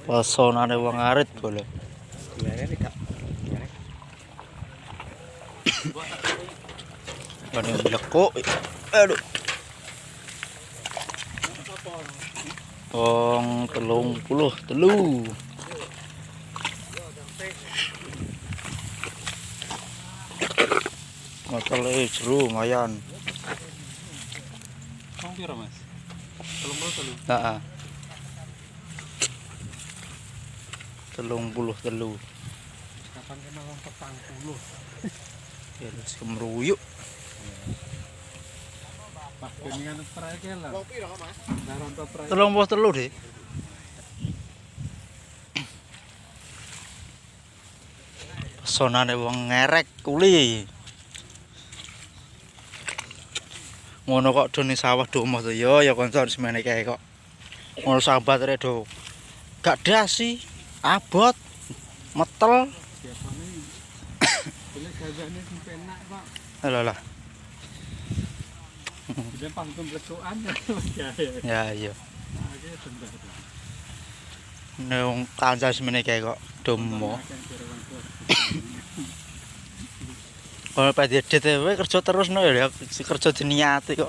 Pesonane wong arit boleh. Bane lekuk. Aduh. Wong 33. Matale jeru lumayan. Wong piro, Mas? 33. Heeh. 33. Kapan kena wong 40? Ya wis kemruyuk. Pas geningan trek lah. Wong piro, Mas? Daranto trek. 33 deh. Pesonane wong ngerek kuli. Ngono kok dene sawah do omah to ya kanca semene kae kok. Ngono sambat rek do. Gak dasi, abot, metel. Biasane boleh gajane sing penak, Pak. Alah. Dia pas kemlekokan ya. Ya iya. Nah, iki dendam. Nang kanca semene kae kok do omah. Kalau pada dia kerja terus no ya kerja diniati kok.